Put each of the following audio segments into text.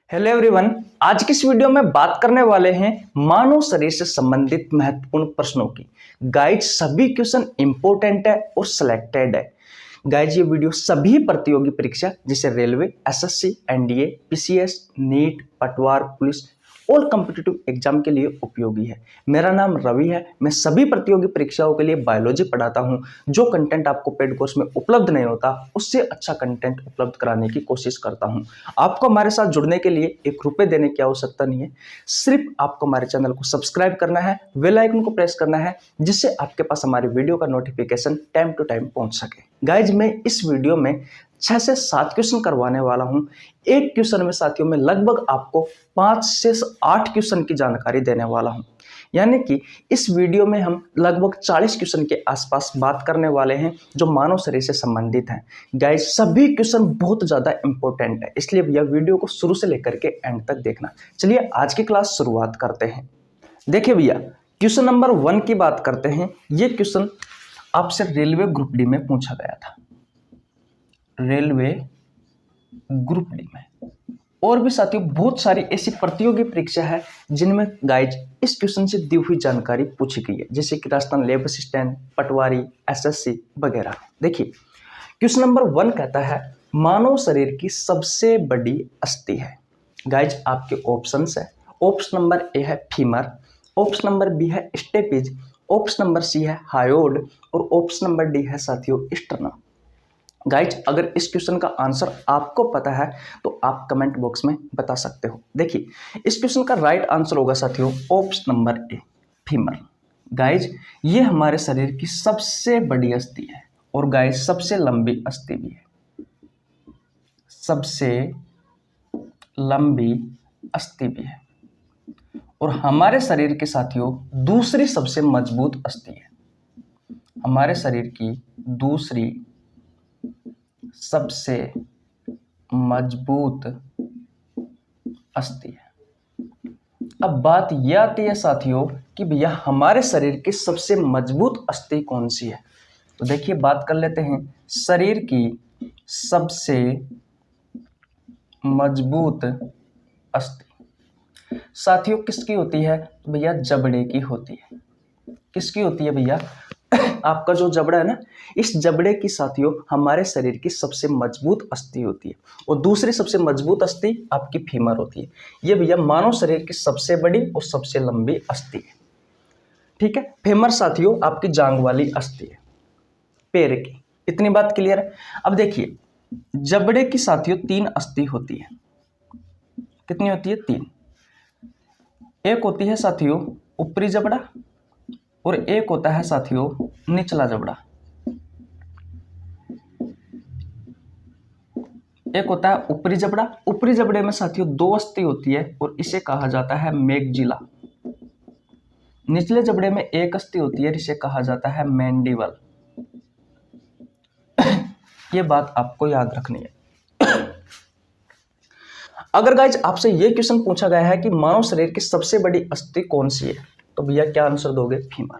Hello everyone. आज की इस वीडियो में बात करने वाले हैं मानव शरीर से संबंधित महत्वपूर्ण प्रश्नों की। गाइज सभी क्वेश्चन इंपॉर्टेंट है और सिलेक्टेड है। गाइज ये वीडियो सभी प्रतियोगी परीक्षा जैसे railway, SSC, NDA, PCS, NEET, Patwar, police और कॉम्पिटिटिव एग्जाम के लिए उपयोगी है। मेरा नाम रवि है। मैं सभी प्रतियोगी परीक्षाओं के लिए बायोलॉजी पढ़ाता हूं। जो कंटेंट आपको पेड कोर्स में उपलब्ध नहीं होता उससे अच्छा कंटेंट उपलब्ध कराने की कोशिश करता हूं। आपको हमारे साथ जुड़ने के लिए ₹1 देने की आवश्यकता नहीं है। सिर्फ आपको हमारे चैनल को सब्सक्राइब करना है, बेल आइकन को प्रेस करना है, जिससे आपके पास हमारी वीडियो का नोटिफिकेशन टाइम टू टाइम पहुंच सके। गाइज मैं इस वीडियो में 6 से 7 क्वेश्चन करवाने वाला हूं। एक क्वेश्चन में साथियों में लगभग आपको 5 से 8 क्वेश्चन की जानकारी देने वाला हूं। यानी कि इस वीडियो में हम लगभग 40 क्वेश्चन के आसपास बात करने वाले हैं जो मानव शरीर से संबंधित हैं। गाइज सभी क्वेश्चन बहुत ज़्यादा इंपॉर्टेंट है, इसलिए भैया वीडियो को शुरू से लेकर के एंड तक देखना। चलिए आज की क्लास शुरुआत करते हैं। देखिए भैया, क्वेश्चन नंबर 1 की बात करते हैं। ये क्वेश्चन आपसे रेलवे ग्रुप डी में पूछा गया था। रेलवे ग्रुप डी में और भी साथियों बहुत सारी ऐसी प्रतियोगी परीक्षा है जिनमें गाइज इस क्वेश्चन से दी हुई जानकारी पूछी गई है, जैसे कि राजस्थान लैब असिस्टेंट, पटवारी, एसएससी वगैरह। देखिए क्वेश्चन नंबर 1 कहता है मानव शरीर की सबसे बड़ी अस्थि है। गाइज आपके ऑप्शंस है। ऑप्शन नंबर ए है फीमर, ऑप्शन नंबर बी है स्टेपिज, ऑप्शन नंबर सी है हायोड और ऑप्शन नंबर डी है साथियों स्टर्नम। गाइज अगर इस क्वेश्चन का आंसर आपको पता है तो आप कमेंट बॉक्स में बता सकते हो। देखिए इस क्वेश्चन का राइट आंसर होगा साथियों ऑप्शन नंबर ए फीमर। गाइज ये हमारे शरीर की सबसे बड़ी अस्थि है और गाइज सबसे लंबी अस्थि भी है। सबसे लंबी अस्थि भी है और हमारे शरीर के साथियों दूसरी सबसे मजबूत अस्थि है। हमारे शरीर की दूसरी सबसे मजबूत अस्थि है। अब बात यह आती है साथियों कि भैया हमारे शरीर की सबसे मजबूत अस्थि कौन सी है। तो देखिए बात कर लेते हैं शरीर की सबसे मजबूत अस्थि साथियों किसकी होती है। तो भैया जबड़े की होती है। किसकी होती है भैया? आपका जो जबड़ा है ना, इस जबड़े की साथियों हमारे शरीर की सबसे मजबूत अस्थि होती है और दूसरी सबसे मजबूत अस्थि आपकी फीमर होती है। ये भैया मानव शरीर की सबसे बड़ी और सबसे लंबी अस्थि है। ठीक है, फीमर साथियों आपकी जांग वाली अस्थि है, पैर की। इतनी बात क्लियर है। अब देखिए जबड़े की साथियों 3 अस्थि होती है। कितनी होती है? 3। एक होती है साथियों ऊपरी जबड़ा और एक होता है साथियों निचला जबड़ा। एक होता है ऊपरी जबड़ा। ऊपरी जबड़े में साथियों 2 अस्थि होती है और इसे कहा जाता है मैगजिला। निचले जबड़े में 1 अस्थि होती है, इसे कहा जाता है मैंडिबल। ये बात आपको याद रखनी है। अगर गाइज आपसे ये क्वेश्चन पूछा गया है कि मानव शरीर की सबसे बड़ी अस्थि कौन सी है, तो भैया क्या आंसर दोगे? फीमर।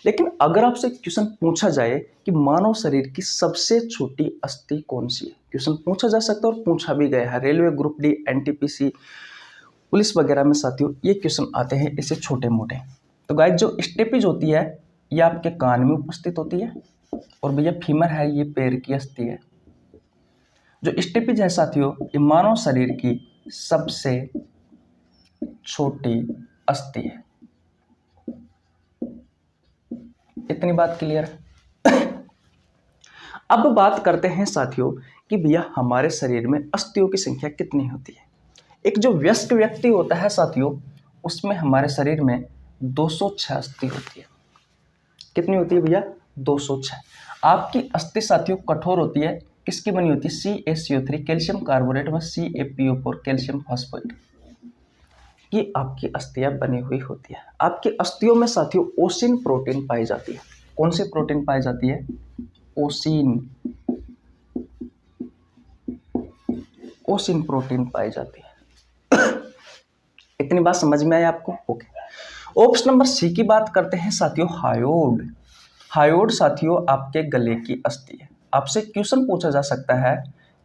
लेकिन अगर आपसे क्वेश्चन पूछा जाए कि मानव शरीर की सबसे छोटी अस्थि कौन सी है, क्वेश्चन पूछा जा सकता है और पूछा भी गया है। Railway group D, NTPC, police वगैरह में साथियों ये क्वेश्चन आते हैं इसे छोटे मोटे। तो गाइज जो स्टेपिज होती है ये आपके कान में उपस्थित होती है और भैया फीमर है ये पैर की अस्थि है। जो स्टेपिज है साथियों ये मानव शरीर की सबसे छोटी अस्थि है। इतनी बात क्लियर है। अब बात करते हैं साथियों कि भैया हमारे शरीर में अस्थियों की संख्या कितनी होती है। एक जो वयस्क व्यक्ति होता है साथियों उसमें हमारे शरीर में 206 अस्थि होती है। कितनी होती है भैया? 206। आपकी अस्थि साथियों कठोर होती है। किसकी बनी होती है? CaCO3 कैल्शियम कार्बोनेट में CaPO4 कैल्शियम फॉस्फेट। ये आपकी अस्थियां बनी हुई होती है। आपकी अस्थियों में साथियों ओसिन प्रोटीन पाई जाती है। कौन सी प्रोटीन पाई जाती है? ओसिन। ओसिन प्रोटीन पाई जाती है। इतनी बात समझ में आई आपको? ओके। ऑप्शन नंबर सी की बात करते हैं साथियों हायोड। हायोड साथियों आपके गले की अस्थि है। आपसे क्वेश्चन पूछा जा सकता है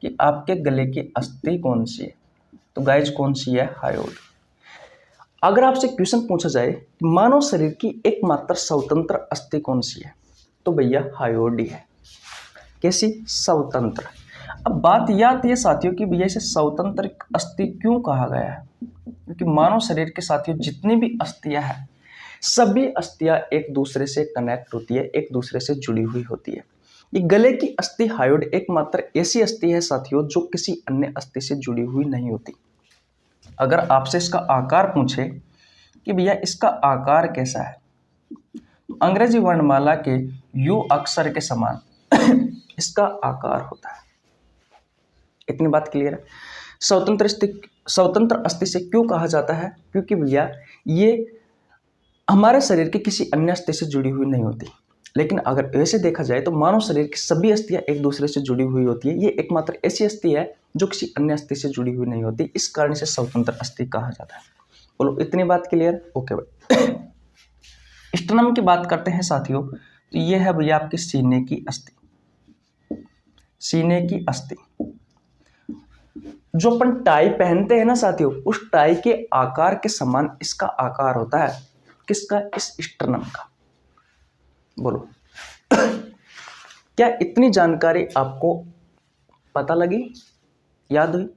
कि आपके गले की अस्थि कौन सी है। तो गाइज कौन सी है? हायोड। अगर आपसे क्वेश्चन पूछा जाए कि मानव शरीर की एकमात्र स्वतंत्र अस्थि कौन सी है, तो भैया हायोड ही है। कैसी? स्वतंत्र। अब बात यह आती है साथियों कि भैया इसे स्वतंत्र अस्थि क्यों कहा गया है? क्योंकि मानव शरीर के साथियों जितनी भी अस्थियां हैं, सभी अस्थियां एक दूसरे से कनेक्ट होती है, एक दूसरे से जुड़ी हुई होती है। ये गले की अस्थि हायोड एकमात्र ऐसी अस्थि है साथियों जो किसी अन्य अस्थि से जुड़ी हुई नहीं होती। अगर आपसे इसका आकार पूछे कि भैया इसका आकार कैसा है, तो अंग्रेजी वर्णमाला के यू अक्षर के समान इसका आकार होता है। इतनी बात क्लियर है। स्वतंत्र अस्थि से क्यों कहा जाता है? क्योंकि भैया ये हमारे शरीर के किसी अन्य अस्थि से जुड़ी हुई नहीं होती। लेकिन अगर ऐसे देखा जाए तो मानव शरीर की सभी अस्थियां एक दूसरे से जुड़ी हुई होती है। ये एकमात्र ऐसी अस्थि है जो किसी अन्य अस्थि से जुड़ी हुई नहीं होती, इस कारण से स्वतंत्र अस्थि कहा जाता है। बोलो इतनी बात क्लियर? ओके भाई। स्टर्नम की बात करते हैं साथियों, तो ये है भैया आपके सीने की अस्थि। सीने की अस्थि जो अपन टाई पहनते हैं ना साथियों, उस टाई के आकार के समान इसका आकार होता है। किसका? इस स्टर्नम का। बोलो क्या इतनी जानकारी आपको पता लगी, याद हुई?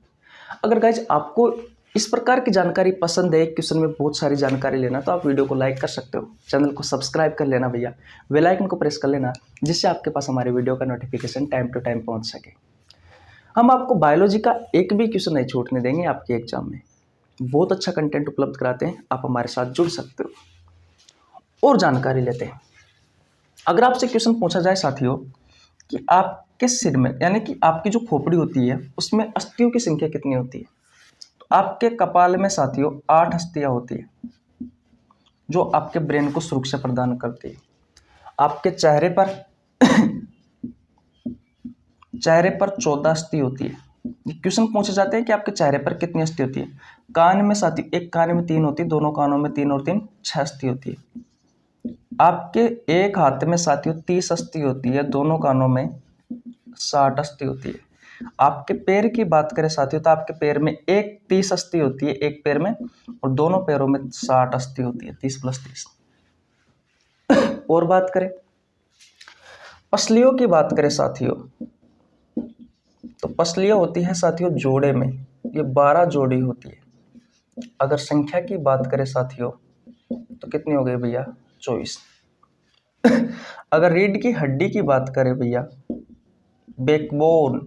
अगर गाइज आपको इस प्रकार की जानकारी पसंद है, क्वेश्चन में बहुत सारी जानकारी लेना, तो आप वीडियो को लाइक कर सकते हो, चैनल को सब्सक्राइब कर लेना भैया, बेल आइकन को प्रेस कर लेना, जिससे आपके पास हमारे वीडियो का नोटिफिकेशन टाइम टू टाइम पहुंच सके। हम आपको बायोलॉजी का एक भी क्वेश्चन नहीं छूटने देंगे आपके एग्जाम में। बहुत अच्छा कंटेंट उपलब्ध कराते हैं, आप हमारे साथ जुड़ सकते हो और जानकारी लेते हैं। अगर आपसे क्वेश्चन पूछा जाए साथियों कि आपके सिर में, यानी कि आपकी जो खोपड़ी होती है, उसमें अस्थियों की संख्या कितनी होती है, तो आपके कपाल में साथियों 8 अस्थियां होती है जो आपके ब्रेन को सुरक्षा प्रदान करती है। आपके चेहरे पर 14 अस्थि होती है। क्वेश्चन पूछे जाते हैं कि आपके चेहरे पर कितनी अस्थि होती है। कान में साथियों एक कान में 3 होती है, दोनों कानों में 3 और 3 6 अस्थि होती है। आपके एक हाथ में साथियों 30 अस्थि होती है, दोनों कानों में 60 अस्थि होती है। आपके पैर की बात करें साथियों, तो आपके पैर में एक 30 अस्थि होती है एक पैर में, और दोनों पैरों में 60 अस्थि होती है, 30 + 30। और बात करें पसलियों की बात करें साथियों, तो पसलियां होती है साथियों जोड़े में, ये 12 जोड़ी होती है। अगर संख्या की बात करें साथियों तो कितनी हो गई भैया? 24। अगर रीढ़ की हड्डी की बात करें भैया, बैकबोन,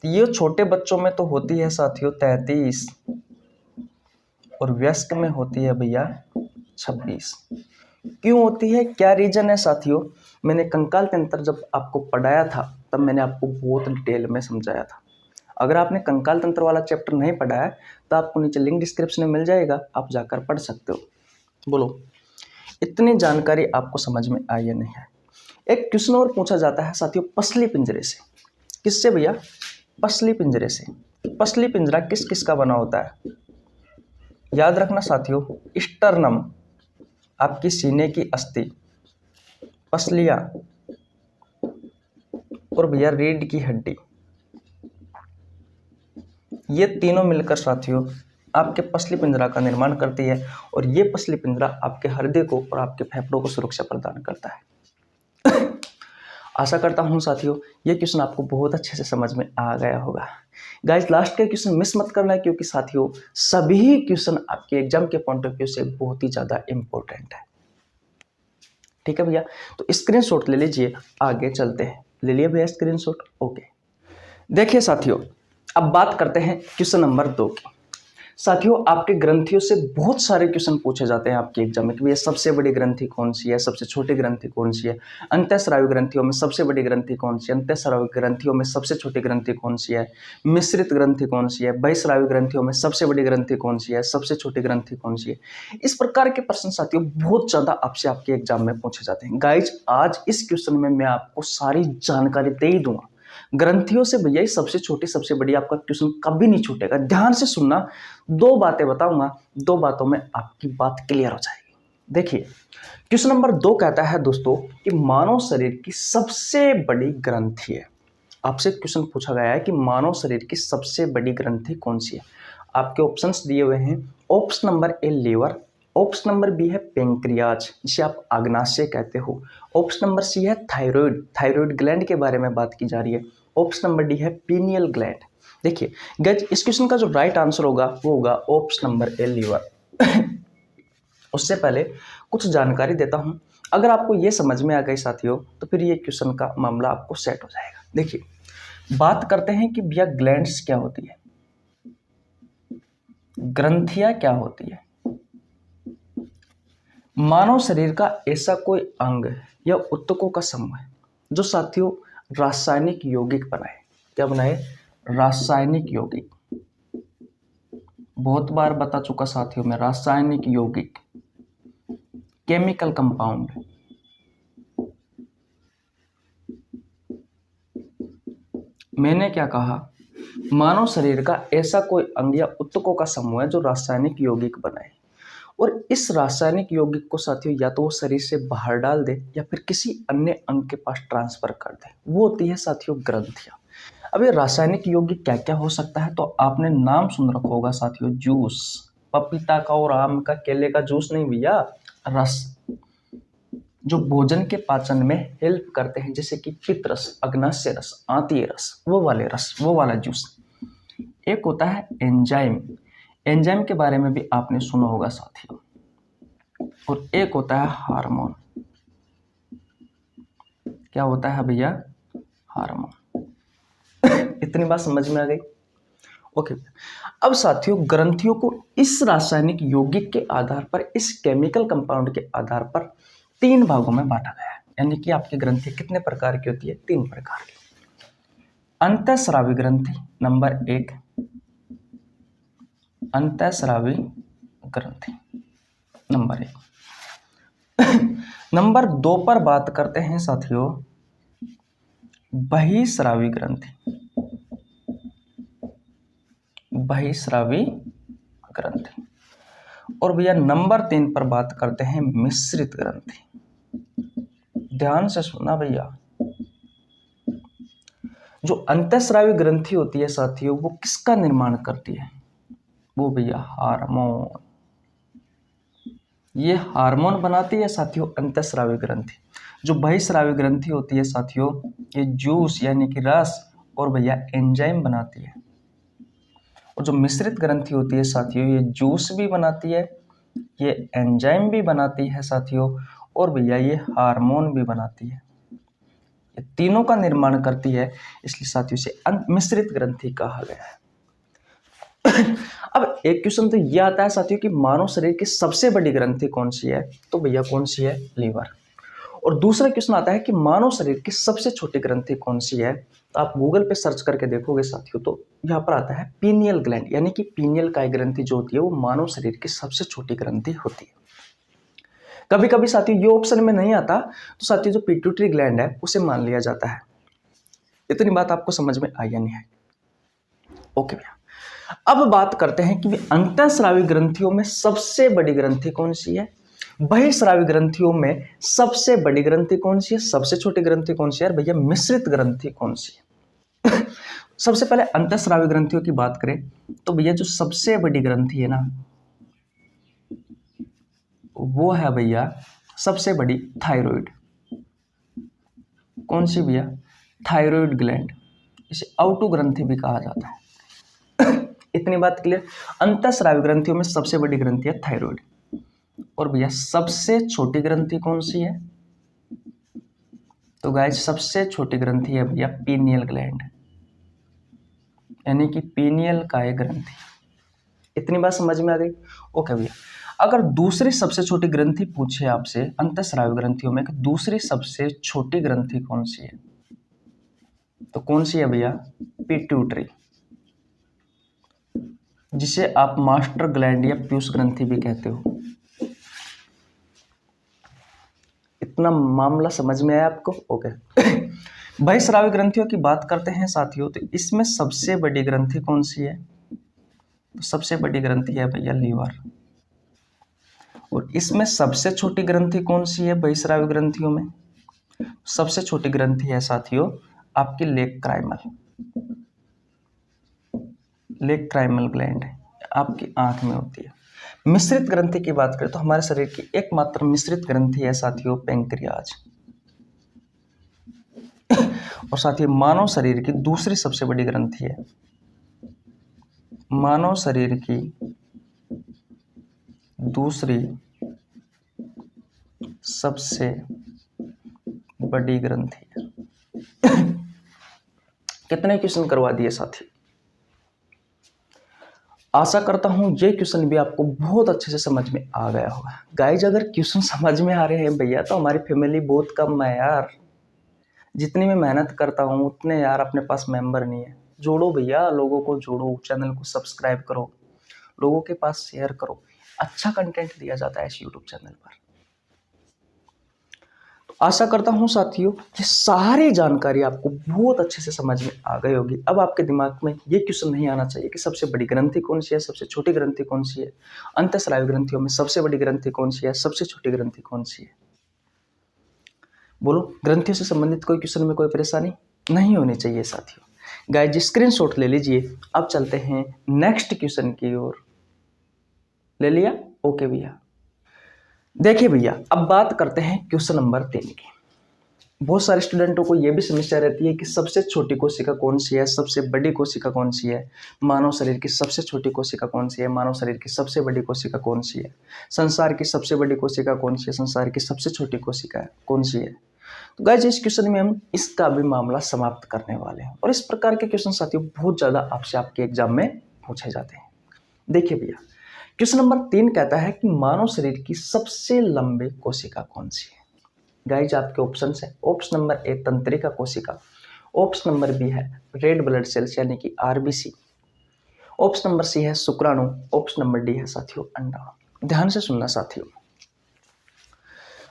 तो ये छोटे बच्चों में तो होती है साथियों 33 और वयस्क में होती है भैया 26। क्यों होती है, क्या रीजन है साथियों? मैंने कंकाल तंत्र जब आपको पढ़ाया था तब मैंने आपको बहुत डिटेल में समझाया था। अगर आपने कंकाल तंत्र वाला चैप्टर नहीं पढ़ा है तो आपको नीचे लिंक डिस्क्रिप्शन में मिल जाएगा, आप जाकर पढ़ सकते हो। बोलो इतनी जानकारी आपको समझ में आई या नहीं है? एक क्वेश्चन और पूछा जाता है साथियों पसली पिंजरे से। किससे भैया? पसली पिंजरे से। पसली पिंजरा किस किस का बना होता है? याद रखना साथियों, स्टर्नम आपकी सीने की अस्थि, पसलियां और भैया रीढ़ की हड्डी, ये तीनों मिलकर साथियों आपके पसली पिंजरा का निर्माण करती है। और ये पसली पिंजरा आपके हृदय को और आपके फेफड़ों को सुरक्षा प्रदान करता है। आशा करता हूं साथियों ये क्वेश्चन आपको बहुत अच्छे से समझ में आ गया होगा। गाइस लास्ट के क्वेश्चन मिस मत करना, क्योंकि साथियों सभी क्वेश्चन आपके एग्जाम के पॉइंट ऑफ व्यू से बहुत ही ज्यादा इंपॉर्टेंट है। ठीक है भैया, तो स्क्रीनशॉट ले लीजिए, आगे चलते हैं। ले लिए भैया स्क्रीनशॉट? ओके। देखिए साथियों अब बात करते हैं क्वेश्चन नंबर 2 की। साथियों आपके ग्रंथियों से बहुत सारे क्वेश्चन पूछे जाते हैं आपके एग्जाम में कि भैया सबसे बड़ी ग्रंथि कौन सी है, सबसे छोटी ग्रंथि कौन सी है, अंतःस्रावी ग्रंथियों में सबसे बड़ी ग्रंथि कौन सी है, अंतःस्रावी ग्रंथियों में सबसे छोटी ग्रंथि कौन सी है, मिश्रित ग्रंथि कौन सी है, बहिस्रावी ग्रंथियों में सबसे बड़ी ग्रंथि कौन सी है, सबसे छोटी ग्रंथि कौन सी है। इस प्रकार के प्रश्न साथियों बहुत ज्यादा आपसे आपके एग्जाम में पूछे जाते हैं। गाइज आज इस क्वेश्चन में मैं आपको सारी जानकारी दे ही दूंगा। ग्रंथियों से भैया सबसे छोटी सबसे बड़ी आपका क्वेश्चन कभी नहीं छूटेगा। ध्यान से सुनना, 2 बातें बताऊंगा, 2 बातों में आपकी बात क्लियर हो जाएगी। देखिए क्वेश्चन नंबर 2 कहता है दोस्तों कि मानव शरीर की सबसे बड़ी ग्रंथि है। आपसे क्वेश्चन पूछा गया है कि मानव शरीर की सबसे बड़ी ग्रंथि कौन सी है। आपके ऑप्शंस दिए हुए हैं। Option number A liver, option number B है पेंक्रियाज जिसे आप अग्नाशय कहते हो, ऑप्शन नंबर सी है थायराइड, थायराइड ग्लैंड के बारे में बात की जा रही है, ऑप्शन नंबर डी है पीनियल ग्लैंड। देखिए गाइस, इस क्वेश्चन का जो राइट आंसर होगा वो होगा ऑप्शन नंबर ए लीवर। उससे पहले कुछ जानकारी देता हूं, अगर आपको ये समझ में आ गई साथियों तो फिर ये क्वेश्चन का मामला आपको सेट हो जाएगा। देखिए बात करते हैं कि भैया ग्लैंड्स क्या होती है, ग्रंथियां क्या होती है। मानव शरीर का ऐसा कोई अंग या ऊतकों का समूह है जो साथियों रासायनिक यौगिक बनाए। क्या बनाए? रासायनिक यौगिक। बहुत बार बता चुका साथियों में, रासायनिक यौगिक, केमिकल कंपाउंड। मैंने क्या कहा? मानव शरीर का ऐसा कोई अंग या ऊतकों का समूह है जो रासायनिक यौगिक बनाए, और इस रासायनिक यौगिक को साथियों या तो वो शरीर से बाहर डाल दे या फिर किसी अन्य अंग के पास ट्रांसफर कर दे, वो होती है साथियों ग्रंथियां। अब ये रासायनिक यौगिक क्या क्या हो सकता है, तो आपने नाम सुन रखा होगा साथियों, जूस, पपीता का और आम का, केले का जूस नहीं भैया, रस, जो भोजन के पाचन में हेल्प करते हैं, जैसे कि पित्त रस, अग्नाशय रस, आंतीय रस, वो वाले रस, वो वाला जूस। एक होता है एंजाइम, एंजाइम के बारे में भी आपने सुना होगा साथियों, और एक होता है हार्मोन। क्या होता है भैया? हार्मोन। इतनी बात समझ में आ गई? ओके। अब साथियों ग्रंथियों को इस रासायनिक यौगिक के आधार पर, इस केमिकल कंपाउंड के आधार पर 3 भागों में बांटा गया है। यानी कि आपकी ग्रंथि कितने प्रकार की होती है? 3 प्रकार की। अंतःस्रावी ग्रंथि नंबर 1, अंतःस्रावी ग्रंथि नंबर 1। नंबर 2 पर बात करते हैं साथियों बहिस्रावी ग्रंथि, बहिस्रावी ग्रंथि। और भैया नंबर 3 पर बात करते हैं मिश्रित ग्रंथि। ध्यान से सुना भैया, जो अंतःस्रावी ग्रंथि होती है साथियों वो किसका निर्माण करती है? वो भैया हार्मोन। ये हार्मोन बनाती है साथियों अंतःस्रावी ग्रंथि। जो बहिस्रावी ग्रंथि होती है साथियों ये जूस यानी कि रस और भैया एंजाइम बनाती है। और जो मिश्रित ग्रंथि होती है साथियों ये जूस भी बनाती है, ये एंजाइम भी बनाती है साथियों, और भैया ये हार्मोन भी बनाती है। ये तीनों का निर्माण करती है, इसलिए साथियों से मिश्रित ग्रंथि कहा गया है। अब एक क्वेश्चन तो यह आता है साथियों कि मानव शरीर की सबसे बड़ी ग्रंथि कौन सी है, तो भैया कौन सी है? लीवर। और दूसरा क्वेश्चन आता है कि मानव शरीर की सबसे छोटी ग्रंथि कौन सी है, तो आप गूगल पे सर्च करके देखोगे साथियों तो यहाँ पर आता है पीनियल ग्लैंड, यानी कि पीनियल काय ग्रंथि जो होती है वो मानव शरीर की सबसे छोटी ग्रंथि होती है। कभी कभी साथियों ये ऑप्शन में नहीं आता तो साथियों जो पिट्यूटरी ग्लैंड है उसे मान लिया जाता है। इतनी बात आपको समझ में आई या नहीं है? ओके भैया, अब बात करते हैं कि अंतःस्रावी ग्रंथियों में सबसे बड़ी ग्रंथि कौन सी है, बहिस्रावी ग्रंथियों में सबसे बड़ी ग्रंथि कौन सी है, सबसे छोटी ग्रंथि कौन सी है, भैया मिश्रित ग्रंथि कौन सी है? सबसे पहले अंतःस्रावी ग्रंथियों की बात करें तो भैया जो सबसे बड़ी ग्रंथि है ना वो है भैया सबसे बड़ी थायराइड। कौन सी भैया? थायराइड ग्लैंड, इसे आउटो ग्रंथि भी कहा जाता है। इतनी बात क्लियर? अंतःस्रावी ग्रंथियों में सबसे बड़ी ग्रंथि है थायराइड। और भैया सबसे छोटी ग्रंथि कौन सी है, तो गाइस सबसे छोटी ग्रंथि है भैया पीनियल ग्लैंड, यानी कि पीनियल काय ग्रंथि। इतनी बात समझ में आ गई? ओके भैया, अगर दूसरी सबसे छोटी ग्रंथि पूछे आपसे अंतःस्रावी ग्रंथियों में कि दूसरी सबसे छोटी ग्रंथि कौन सी है, तो कौन सी है भैया? पिट्यूटरी, जिसे आप मास्टर ग्लैंड या पीयूष ग्रंथि भी कहते हो। इतना मामला समझ में आया आपको? ओके। बहिस्रावी ग्रंथियों की बात करते हैं साथियों तो इसमें सबसे बड़ी ग्रंथि कौन सी है, तो सबसे बड़ी ग्रंथि है भैया लीवर। और इसमें सबसे छोटी ग्रंथि कौन सी है बहिस्रावी ग्रंथियों में, सबसे छोटी ग्रंथि है साथियों आपकी लेग क्राइमल, लेग क्राइमल ग्लैंड, आपकी आंख में होती है। मिश्रित ग्रंथि की बात करें तो हमारे शरीर की एकमात्र मिश्रित ग्रंथि है साथियों पैंक्रियाज। और साथियों मानव शरीर की दूसरी सबसे बड़ी ग्रंथि है, मानव शरीर की दूसरी सबसे बड़ी ग्रंथि है। कितने क्वेश्चन करवा दिए साथी। आशा करता हूं ये क्वेश्चन भी आपको बहुत अच्छे से समझ में आ गया होगा। गाइज अगर क्वेश्चन समझ में आ रहे हैं भैया तो हमारी फैमिली बहुत कम है यार। जितनी मैं मेहनत करता हूँ उतने यार अपने पास मेंबर नहीं है। जोड़ो भैया, लोगों को जोड़ो, चैनल को सब्सक्राइब करो, लोगों के पास शेयर करो। अच्छा कंटेंट दिया जाता है इस यूट्यूब चैनल पर। तो आशा करता हूँ साथियों ये सारी जानकारी आपको बहुत अच्छे से समझ में आ गई होगी। अब आपके दिमाग में ये क्वेश्चन नहीं आना चाहिए कि सबसे बड़ी ग्रंथि कौन सी है, सबसे छोटी ग्रंथि कौन सी है, अंतःस्रावी ग्रंथियों में सबसे बड़ी ग्रंथि कौन सी है, सबसे छोटी ग्रंथि कौन सी है। बोलो, ग्रंथियों से संबंधित कोई क्वेश्चन में कोई परेशानी नहीं होनी चाहिए साथियों। गाइज स्क्रीनशॉट ले लीजिए। अब चलते हैं नेक्स्ट क्वेश्चन की ओर। ले लिया? ओके भैया। देखिए भैया अब बात करते हैं क्वेश्चन नंबर 3 की। बहुत सारे स्टूडेंटों को यह भी समस्या रहती है कि सबसे छोटी कोशिका कौन सी है, सबसे बड़ी कोशिका कौन सी है, मानव शरीर की सबसे छोटी कोशिका कौन सी है, मानव शरीर की सबसे बड़ी कोशिका कौन सी है, संसार की सबसे बड़ी कोशिका कौन सी है, संसार की सबसे छोटी कोशिका कौन सी है। तो गाइस इस क्वेश्चन में हम इसका भी मामला समाप्त करने वाले हैं। और इस प्रकार के क्वेश्चन साथियों बहुत ज्यादा आपसे आपके एग्जाम में पूछे जाते हैं। देखिए भैया क्वेश्चन नंबर 3 कहता है कि मानव शरीर की सबसे लंबी कोशिका कौन सी है। गाइज आपके ऑप्शन है, ऑप्शन नंबर ए तंत्रिका कोशिका, ऑप्शन नंबर बी है रेड ब्लड सेल्स यानी कि आरबीसी, ऑप्शन नंबर सी है शुक्राणु, ऑप्शन नंबर डी है साथियों अंडाणु। ध्यान से सुनना साथियों,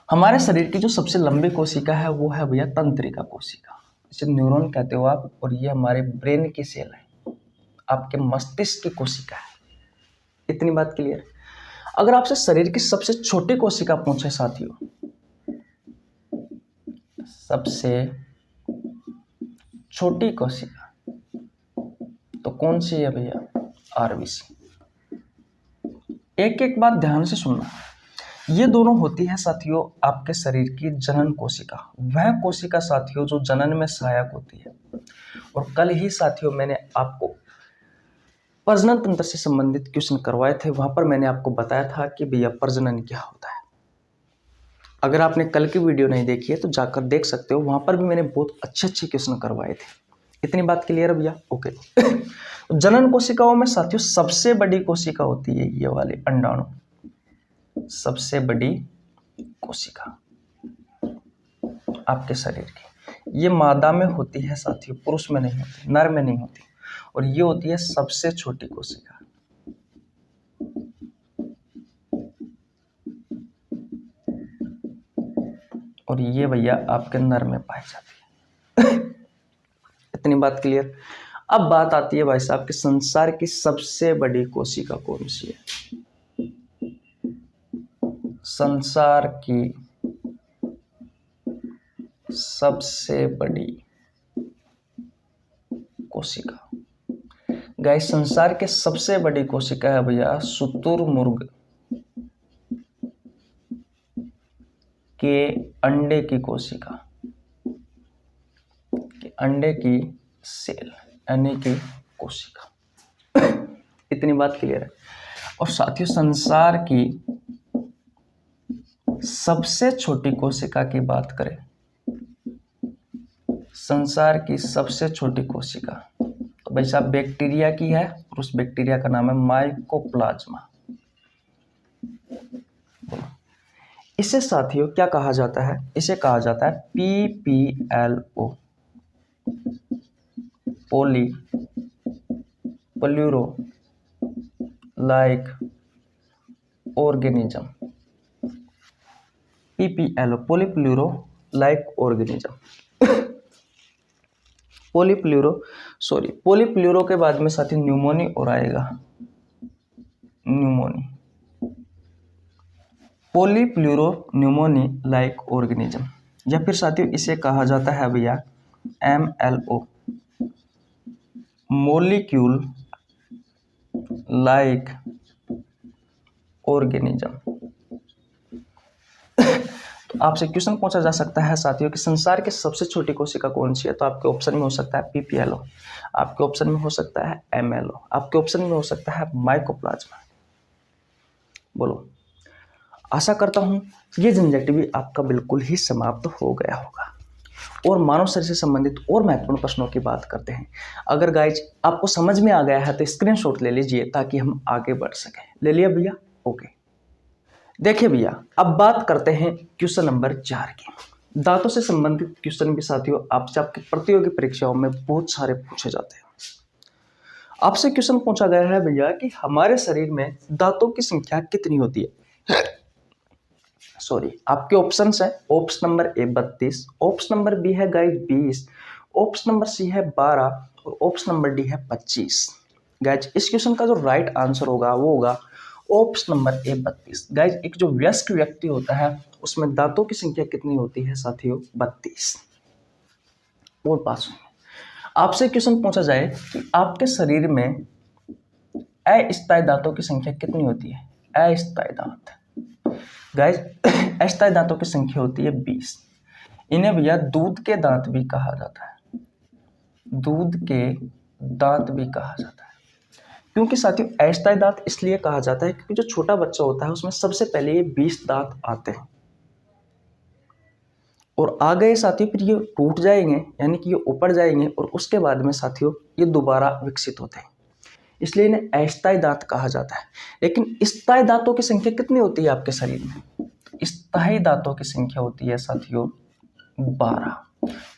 हमारे शरीर की जो सबसे लंबी कोशिका है वो है भैया तंत्रिका कोशिका, इसे न्यूरॉन कहते हो आप। और ये हमारे ब्रेन की सेल है, आपके मस्तिष्क की कोशिका है। इतनी बात क्लियर। अगर आपसे शरीर की सबसे छोटी कोशिका पूछे साथियों, सबसे छोटी कोशिका तो कौन सी है भैया? आरबीसी। एक एक बात ध्यान से सुनना, ये दोनों होती है साथियों आपके शरीर की जनन कोशिका, वह कोशिका साथियों जो जनन में सहायक होती है। और कल ही साथियों मैंने आपको प्रजनन तंत्र से संबंधित क्वेश्चन करवाए थे, वहां पर मैंने आपको बताया था कि भैया प्रजनन क्या होता है। अगर आपने कल की वीडियो नहीं देखी है तो जाकर देख सकते हो, वहां पर भी मैंने बहुत अच्छे अच्छे क्वेश्चन करवाए थे। इतनी बात क्लियर है भैया? ओके। जनन कोशिकाओं में साथियों सबसे बड़ी कोशिका होती है ये वाली अंडाणु, सबसे बड़ी कोशिका आपके शरीर की। ये मादा में होती है साथियों, पुरुष में नहीं होती, नर में नहीं होती। और ये होती है सबसे छोटी कोशिका। और ये भैया आपके नर में पाई जाती है। इतनी बात क्लियर। अब बात आती है भाई साहब कि संसार की सबसे बड़ी कोशिका कौन सी है। संसार की सबसे बड़ी कोशिका, गाइस संसार के सबसे बड़ी कोशिका है भैया शुतुरमुर्ग के अंडे की कोशिका, के अंडे की सेल यानी कि कोशिका। इतनी बात क्लियर है। और साथियों संसार की सबसे छोटी कोशिका की बात करें, संसार की सबसे छोटी कोशिका तो भाई साहब बैक्टीरिया की है, और उस बैक्टीरिया का नाम है माइकोप्लाज्मा। इसे साथियों क्या कहा जाता है? इसे कहा जाता है PPLO, poly pleuro like organism. PPLO polypleuro like organism. Polypleuro के बाद में साथी न्यूमोनी और आएगा, pneumonia, polypleuro pneumonia like organism. या फिर साथियों इसे कहा जाता है भैया MLO, मोलिक्यूल लाइक ऑर्गेनिज्म। तो आपसे क्वेश्चन पूछा जा सकता है साथियों कि संसार की सबसे छोटी कोशिका कौन सी है, तो आपके ऑप्शन में हो सकता है पीपीएलओ, आपके ऑप्शन में हो सकता है एमएलओ, आपके ऑप्शन में हो सकता है माइकोप्लाज्मा। बोलो। आशा करता हूं ये झंझट भी आपका बिल्कुल ही समाप्त हो गया होगा। और मानव शरीर से संबंधित और महत्वपूर्ण प्रश्नों की बात करते हैं। अगर गाइज आपको समझ में आ गया है तो स्क्रीनशॉट ले लीजिए ताकि हम आगे बढ़ सकें। ले लिया भैया? ओके। देखिए भैया, अब बात करते हैं क्वेश्चन नंबर 4 की। दांतों से संबंधित क्वेश्चन भी साथियों आपसे आपकी प्रतियोगी परीक्षाओं में बहुत सारे पूछे जाते हैं। आपसे क्वेश्चन पूछा गया है भैया कि हमारे शरीर में दांतों की संख्या कितनी होती है। सॉरी, आपके ऑप्शन है option number A 32, option number B है गाइज 20, ऑप्शन नंबर सी है 12 और ऑप्शन नंबर डी है 25। गाइज इस क्वेश्चन का जो राइट आंसर होगा वो होगा ऑप्शन नंबर ए 32। गाइज एक जो वयस्क व्यक्ति होता है उसमें दांतों की संख्या कितनी होती है साथियों? 32। और बात सुनिए, आपसे क्वेश्चन पूछा जाए कि आपके शरीर में अस्थायी दांतों की संख्या कितनी होती है? अस्थायी दांत। गाइज अस्थायी दांतों की संख्या होती है 20। इन्हें भैया दूध के दांत भी कहा जाता है, दूध के दांत भी कहा जाता है। क्योंकि साथियों अस्थायी दांत इसलिए कहा जाता है क्योंकि जो छोटा बच्चा होता है उसमें सबसे पहले ये 20 दांत आते हैं और आ गए साथियों फिर ये टूट जाएंगे, यानी कि ये ऊपर जाएंगे और उसके बाद में साथियों ये दोबारा विकसित होते हैं, इसलिए इन्हें अस्थायी दांत कहा जाता है। लेकिन स्थायी दांतों की संख्या कितनी होती है आपके शरीर में? स्थायी दांतों की संख्या होती है साथियों 12,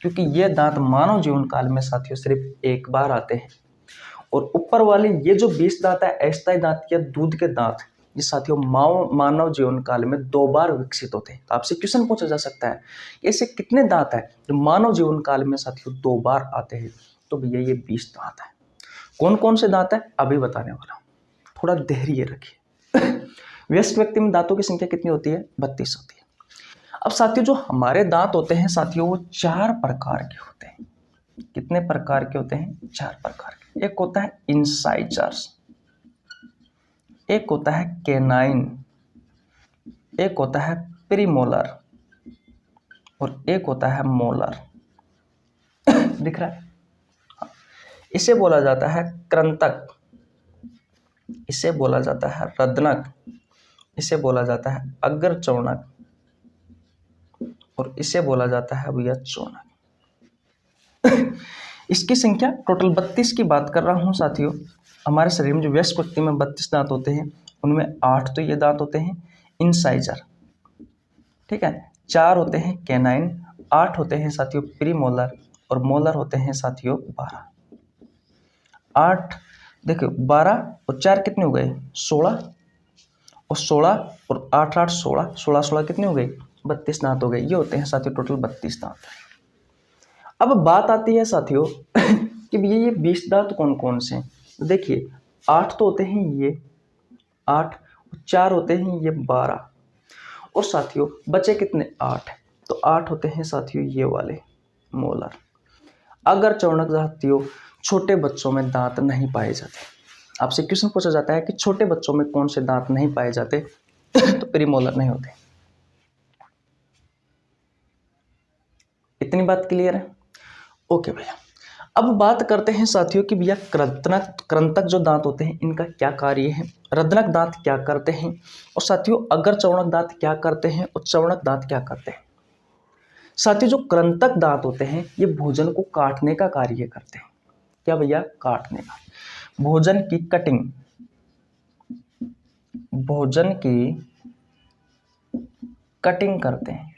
क्योंकि ये दांत मानव जीवन काल में साथियों सिर्फ एक बार आते हैं। और ऊपर वाले ये जो 20 दांत है अस्थायी दांत या दूध के दांत, ये साथियों मानव जीवन काल में 2 बार विकसित होते हैं। तो आपसे क्वेश्चन पूछा जा सकता है ऐसे कितने दांत है जो मानव जीवन काल में साथियों 2 बार आते हैं? तो भैया ये 20 दांत है। कौन कौन से दांत है अभी बताने वाला हूं, थोड़ा धैर्य रखिए। वयस्क व्यक्ति में दांतों की संख्या कितनी होती है? 32 होती है। अब साथियों जो हमारे दांत होते हैं साथियों वो 4 प्रकार के होते हैं। कितने प्रकार के होते हैं? 4 प्रकार के। एक होता है इंसाइजर्स, एक होता है कैनाइन, एक होता है प्रीमोलर और एक होता है मोलर। दिख रहा है? इसे बोला जाता है कृंतक, इसे बोला जाता है रदनक, इसे बोला जाता है अग्रचौणक और इसे बोला जाता है भैया चौणक। इसकी संख्या टोटल 32 की बात कर रहा हूं साथियों। हमारे शरीर में जो वयस्क व्यक्ति में 32 दांत होते हैं उनमें 8 तो ये दांत होते हैं इंसाइजर, ठीक है, 4 होते हैं कैनाइन, 8 होते हैं साथियों प्रीमोलर और मोलर होते हैं साथियों 12। 8 देखो 12 और 4 कितने हो गए? 16 और 16 और 8 8 16 16 16 कितने हो गए? 32 दांत हो गए। ये होते हैं साथियों टोटल 32 दांत। अब बात आती है साथियों कि भैया ये 20 दांत कौन कौन से हैं? देखिए 8 तो होते हैं ये 8, 4 होते हैं ये 12 और साथियों बचे कितने? 8। तो 8 होते हैं साथियों ये वाले मोलर। अगर चौणक साथियों छोटे बच्चों में दांत नहीं पाए जाते। आपसे क्वेश्चन पूछा जाता है कि छोटे बच्चों में कौन से दांत नहीं पाए जाते? तो प्रीमोलर नहीं होते। इतनी बात क्लियर है? ओके भैया, अब बात करते हैं साथियों कि भैया कृंतक जो दांत होते हैं इनका क्या कार्य है, रदनक दांत क्या करते हैं और साथियों अग्रचौणक दांत क्या करते हैं और चौणक दांत क्या करते हैं। साथियों जो कृंतक दांत होते हैं ये भोजन को काटने का कार्य करते हैं। क्या भैया? काटने का, भोजन की कटिंग, भोजन की कटिंग करते हैं।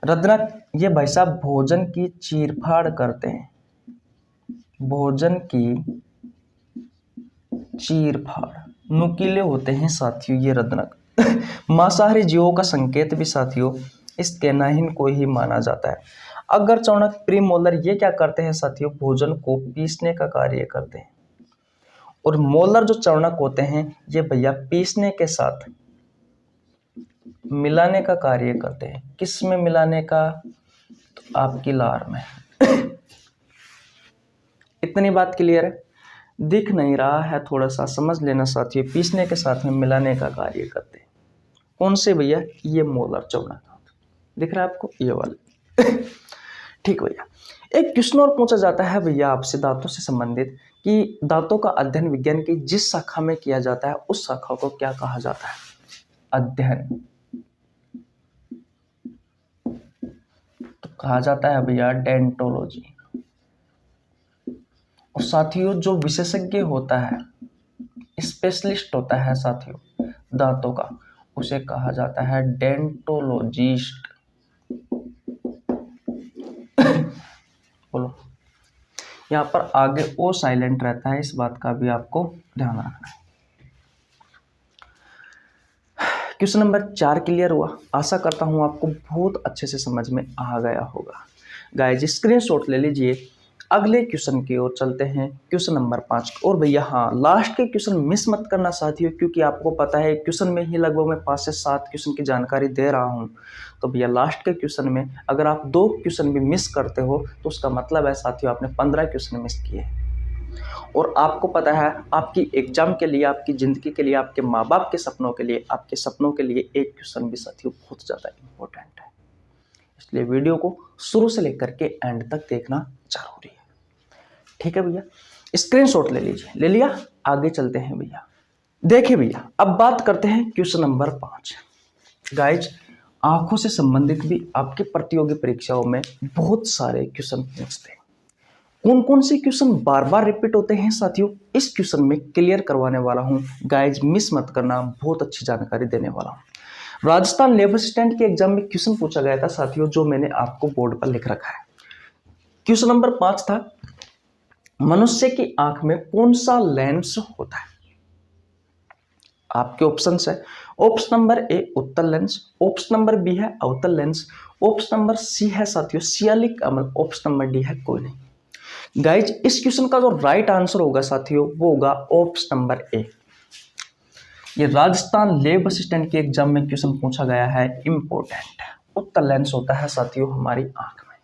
रदनक ये भाई साहब भोजन की चीरफाड़ करते हैं, भोजन की चीरफाड़, नुकीले होते हैं साथियों ये रदनक। मांसाहारी जीवों का संकेत भी साथियों इस कैनाइन को ही माना जाता है। अगर चौणक प्रीमोलर ये क्या करते हैं साथियों? भोजन को पीसने का कार्य करते हैं और मोलर जो चौणक होते हैं ये भैया पीसने के साथ मिलाने का कार्य करते हैं। किस में मिलाने का? तो आपकी लार में। इतनी बात क्लियर है? दिख नहीं रहा है, थोड़ा सा समझ लेना साथियों, पीसने के साथ में मिलाने का कार्य करते हैं। कौन से भैया? ये मोलर चौड़ांक दिख रहा है आपको, ये वाले ठीक भैया। एक क्वेश्चन और पूछा जाता है भैया आपसे दांतों से संबंधित कि दांतों का अध्ययन विज्ञान की जिस शाखा में किया जाता है उस शाखा को क्या कहा जाता है? अध्ययन तो कहा जाता है भैया डेंटोलॉजी। और साथियों जो विशेषज्ञ होता है, स्पेशलिस्ट होता है साथियों दांतों का, उसे कहा जाता है डेंटोलॉजिस्ट। बोलो, यहाँ पर आगे ओ साइलेंट रहता है, इस बात का भी आपको ध्यान रखना है। क्वेश्चन नंबर 4 क्लियर हुआ? आशा करता हूँ आपको बहुत अच्छे से समझ में आ गया होगा। गाइज स्क्रीनशॉट ले लीजिए। अगले क्वेश्चन की ओर चलते हैं, क्वेश्चन नंबर 5। और भैया हाँ, लास्ट के क्वेश्चन मिस मत करना साथियों, क्योंकि आपको पता है क्वेश्चन में ही लगभग मैं 5 से 7 क्वेश्चन की जानकारी दे रहा हूँ। तो भैया लास्ट के क्वेश्चन में अगर आप 2 क्वेश्चन भी मिस करते हो तो उसका मतलब है साथियों आपने 15 क्वेश्चन मिस किए। और आपको पता है आपकी एग्जाम के लिए, आपकी ज़िंदगी के लिए, आपके माँ बाप के सपनों के लिए, आपके सपनों के लिए एक क्वेश्चन भी साथियों बहुत ज़्यादा इम्पोर्टेंट है। इसलिए वीडियो को शुरू से लेकर के एंड तक देखना जरूरी है। ठीक है भैया, स्क्रीनशॉट ले लीजिए। ले लिया? आगे चलते हैं भैया। देखिए भैया, अब बात करते हैं क्वेश्चन नंबर 5। गाइज आंखों से संबंधित भी आपके प्रतियोगी परीक्षाओं में बहुत सारे क्वेश्चन पूछते हैं। कौन कौन से क्वेश्चन बार बार रिपीट होते हैं साथियों, इस क्वेश्चन में क्लियर करवाने वाला हूं। गाइज मिस मत करना, बहुत अच्छी जानकारी देने वाला हूं। राजस्थान लेबर असिस्टेंट के एग्जाम में क्वेश्चन पूछा गया था साथियों, जो मैंने आपको बोर्ड पर लिख रखा है। क्वेश्चन नंबर 5 था, मनुष्य की आंख में कौन सा लेंस होता है? आपके ऑप्शन है, ऑप्शन नंबर ए उत्तल लेंस, ऑप्शन नंबर बी है अवतल लेंस, ऑप्शन नंबर सी है साथियों सियालिक अमल, ऑप्शन नंबर डी है कोई नहीं। गाइज इस क्वेश्चन का जो राइट आंसर होगा साथियों वो होगा ऑप्शन नंबर ए। ये राजस्थान लेब असिस्टेंट के एग्जाम में क्वेश्चन पूछा गया है, इंपॉर्टेंट। उत्तल लेंस होता है साथियों हमारी आंख में।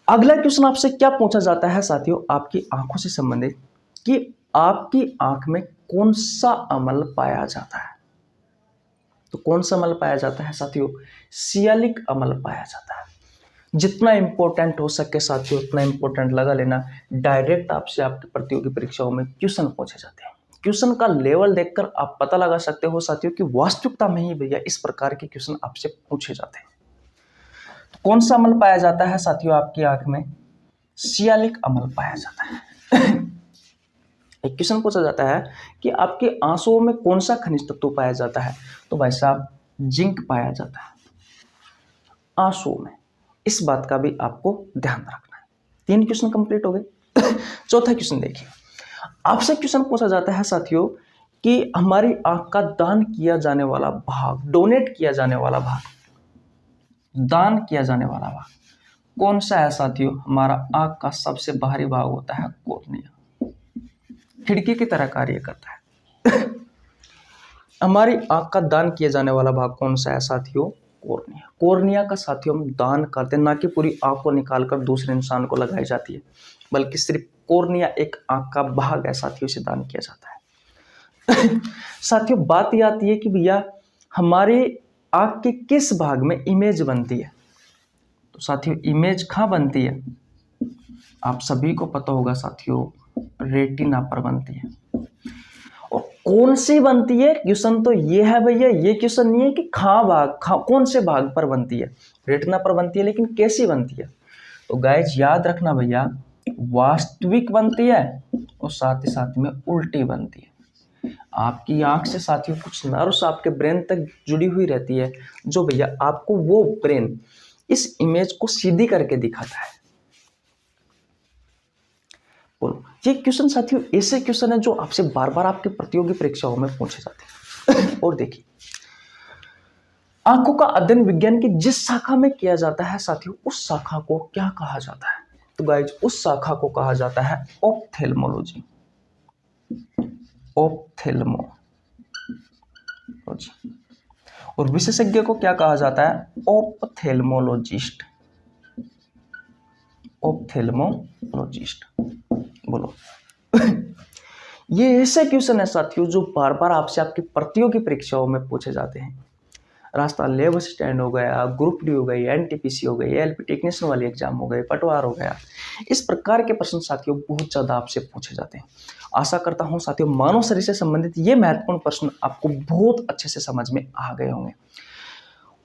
अगला क्वेश्चन आपसे क्या पूछा जाता है साथियों आपकी आंखों से संबंधित, कि आपकी आंख में कौन सा अमल पाया जाता है? तो कौन सा अमल पाया जाता है साथियों? सियालिक अमल पाया जाता है। जितना इंपॉर्टेंट हो सके साथियों उतना इंपॉर्टेंट लगा लेना। डायरेक्ट आपसे आपकी प्रतियोगी परीक्षाओं में क्वेश्चन पूछे जाते हैं। क्वेश्चन का लेवल देखकर आप पता लगा सकते हो साथियों कि वास्तविकता में ही भैया इस प्रकार के क्वेश्चन आपसे पूछे जाते हैं। तो कौन सा अमल पाया जाता है साथियों आपकी आंख में? सियालिक अमल पाया जाता है। एक क्वेश्चन पूछा जाता है कि आपके आंसुओं में कौन सा खनिज तत्व पाया जाता है? तो भाई साहब जिंक पाया जाता है आंसुओं में। इस बात का भी आपको ध्यान रखना है। 3 क्वेश्चन कंप्लीट हो गए। चौथा क्वेश्चन देखिए, आपसे क्वेश्चन पूछा जाता है साथियों कि हमारी आंख का दान किया जाने वाला भाग, डोनेट किया जाने वाला भाग, दान किया जाने वाला भाग कौन सा है साथियों? हमारा आंख का सबसे बाहरी भाग होता है कॉर्निया, खिड़की की तरह कार्य करता है। हमारी आंख का दान किया जाने वाला भाग कौन सा है साथियों? कॉर्निया। कॉर्निया का साथियों हम दान करते हैं, ना कि पूरी आंख को निकालकर दूसरे इंसान को लगाई जाती है, बल्कि सिर्फ कॉर्निया एक आंख का भाग है साथियों, से दान किया जाता है। साथियों बात ये आती है कि भैया हमारे आंख के किस भाग में इमेज बनती है? तो साथियों इमेज कहाँ बनती है? आप सभी को पता होगा साथियों, रेटिना पर बनती है। और कौन सी बनती है? क्वेश्चन तो ये है भैया, ये क्वेश्चन नहीं है कि कौन से भाग पर बनती है। रेटिना पर बनती है, लेकिन कैसी बनती है? तो गाइज याद रखना भैया, वास्तविक बनती है और साथ ही साथ में उल्टी बनती है। आपकी आंख से साथियों कुछ नर्व्स आपके ब्रेन तक जुड़ी हुई रहती है, जो भैया आपको वो ब्रेन इस इमेज को सीधी करके दिखाता है। बोलो, ये क्वेश्चन साथियों ऐसे क्वेश्चन है जो आपसे बार बार आपके प्रतियोगी परीक्षाओं में पूछे जाते हैं। और देखिए, आंखों का अध्ययन विज्ञान की जिस शाखा में किया जाता है साथियों, उस शाखा को क्या कहा जाता है? तो गाइज उस शाखा को कहा जाता है ऑप्थेल्मोलॉजी। ऑप्थेल्मोलॉजी। और विशेषज्ञ को क्या कहा जाता है? ऑप्थेल्मोलॉजिस्ट। ऑप्थेल्मोलॉजिस्ट। बोलो, ये ऐसे क्वेश्चन है साथियों जो बार बार आपसे आपकी प्रतियोगी परीक्षाओं में पूछे जाते हैं। रास्ता लेब असिस्टेंट हो गया, ग्रुप डी हो गई, एनटीपीसी हो गई, एलपी टेक्नीशियन वाली एग्जाम हो गए, पटवार हो गया। इस प्रकार के प्रश्न साथियों बहुत ज़्यादा आपसे पूछे जाते हैं। आशा करता हूं साथियों मानव शरीर से संबंधित ये महत्वपूर्ण प्रश्न आपको बहुत अच्छे से समझ में आ गए होंगे।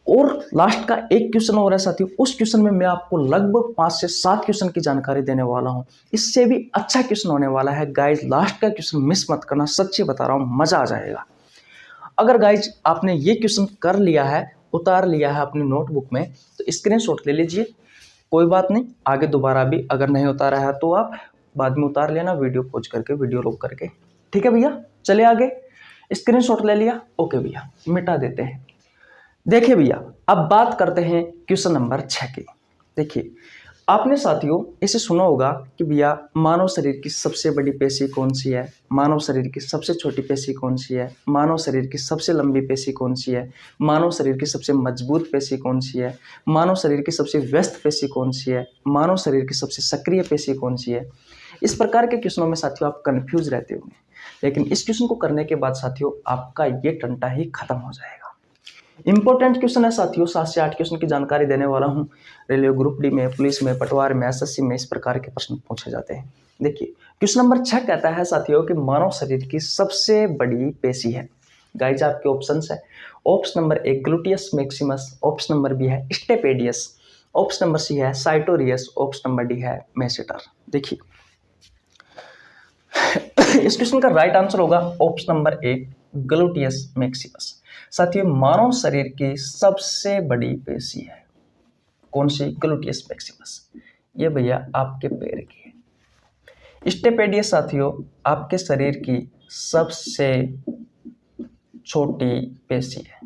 और लास्ट का एक क्वेश्चन और है साथियों, उस क्वेश्चन में मैं आपको लगभग 5 से 7 क्वेश्चन की जानकारी देने वाला हूं। इससे भी अच्छा क्वेश्चन होने वाला है गाइज, लास्ट का क्वेश्चन मिस मत करना, सच्ची बता रहा हूं, मजा आ जाएगा। अगर गाइज आपने ये क्वेश्चन कर लिया है, उतार लिया है अपनी नोटबुक में, तो स्क्रीनशॉट ले लीजिए। कोई बात नहीं, आगे दोबारा भी अगर नहीं उतारा है तो आप बाद में उतार लेना, वीडियो पॉज करके, वीडियो रोक करके। ठीक है भैया, चलिए आगे। स्क्रीनशॉट ले लिया, ओके भैया, मिटा देते हैं। देखिए भैया, अब बात करते हैं क्वेश्चन नंबर 6 की। देखिए, आपने साथियों इसे सुना होगा कि भैया मानव शरीर की सबसे बड़ी पेशी कौन सी है, मानव शरीर की सबसे छोटी पेशी कौन सी है, मानव शरीर की सबसे लंबी पेशी कौन सी है, मानव शरीर की सबसे मजबूत पेशी कौन सी है, मानव शरीर की सबसे व्यस्त पेशी कौन सी है, मानव शरीर की सबसे सक्रिय पेशी कौन सी है। इस प्रकार के क्वेश्चनों में साथियों आप कंफ्यूज रहते होंगे, लेकिन इस क्वेश्चन को करने के बाद साथियों आपका ये टंटा ही खत्म हो जाएगा। इंपॉर्टेंट क्वेश्चन है साथियों, 7 से 8 क्वेश्चन की जानकारी देने वाला हूं। रेलवे ग्रुप डी में, पुलिस में, पटवार में, एसएससी में इस प्रकार के प्रश्न पूछे जाते हैं। देखिए, क्वेश्चन नंबर 6 कहता है साथियों कि मानव शरीर की सबसे बड़ी पेशी है। गाइज आपके ऑप्शंस है, option number A gluteus maximus, option number B है स्टेपेडियस, ऑप्शन नंबर सी है साइटोरियस, ऑप्शन नंबर डी है मेसेटर। देखिए, इस क्वेश्चन का राइट आंसर होगा option number A gluteus Maximus. साथियों मानव शरीर की सबसे बड़ी पेशी है कौन सी? Gluteus Maximus. ये भैया आपके पैर की है। स्टेपेडियस साथियों आपके शरीर की सबसे छोटी पेशी है।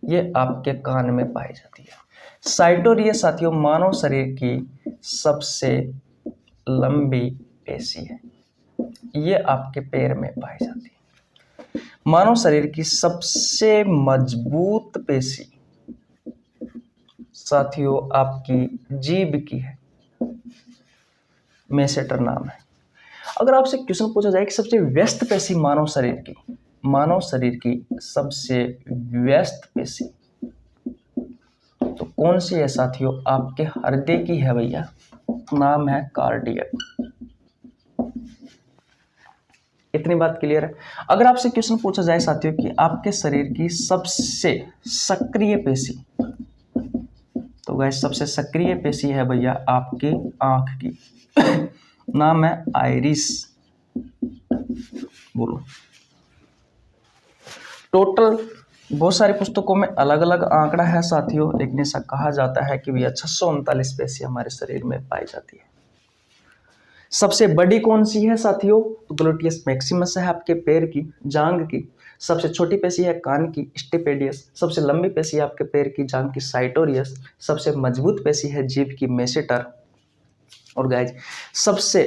ये आपके कान में पाई जाती है। साइटोरियस साथियों मानव शरीर की सबसे लंबी पेशी है। ये आपके पैर में पाई जाती है। मानव शरीर की सबसे मजबूत पेशी साथियों आपकी जीभ की है, मेसेटर नाम है। अगर आपसे क्वेश्चन पूछा जाए कि सबसे व्यस्त पेशी मानव शरीर की सबसे व्यस्त पेशी तो कौन सी है साथियों? आपके हृदय की है भैया, नाम है कार्डियक। इतनी बात क्लियर है। अगर आपसे क्वेश्चन पूछा जाए साथियों कि आपके शरीर की सबसे सक्रिय पेशी, तो गाइस सबसे सक्रिय पेशी है भैया आपकी आंख की। नाम है आइरिस। बोलो, टोटल बहुत सारी पुस्तकों में अलग अलग आंकड़ा है साथियों, लेकिन ऐसा कहा जाता है कि भैया 639 पेशी हमारे शरीर में पाई जाती है। सबसे बड़ी कौन सी है साथियों? तो ग्लूटियस मैक्सिमस है आपके पैर की, जांघ की। सबसे छोटी पेशी है कान की, स्टेपेडियस। सबसे लंबी पेशी है आपके पैर की, जांघ की, साइटोरियस। सबसे मजबूत पेशी है जीभ की, मेसेटर। और गाइज सबसे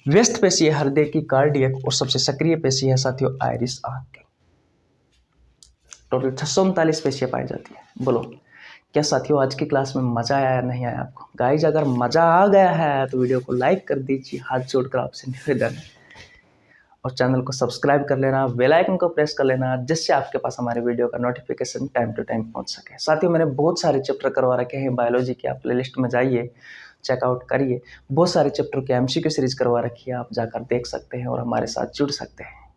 व्यस्त पेशी है हृदय की, कार्डियक। और सबसे सक्रिय पेशी है साथियों आइरिस, आंख की। टोटल 639 पेशियां पाई जाती है। बोलो क्या साथियों आज की क्लास में मजा आया या नहीं आया आपको? गाइज अगर मजा आ गया है तो वीडियो को लाइक कर दीजिए, हाथ जोड़कर आपसे निवेदन है। और चैनल को सब्सक्राइब कर लेना, बेल आइकन को प्रेस कर लेना, जिससे आपके पास हमारे वीडियो का नोटिफिकेशन टाइम टू टाइम पहुंच सके। साथियों मैंने बहुत सारे चैप्टर करवा रखे हैं बायोलॉजी के, आप प्लेलिस्ट में जाइए, चेकआउट करिए। बहुत सारे चैप्टर की एमसीक्यू सीरीज करवा रखी है, आप जाकर देख सकते हैं और हमारे साथ जुड़ सकते हैं।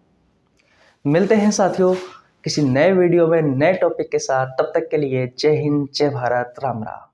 मिलते हैं साथियों किसी नए वीडियो में नए टॉपिक के साथ। तब तक के लिए जय हिंद, जय भारत, राम राम।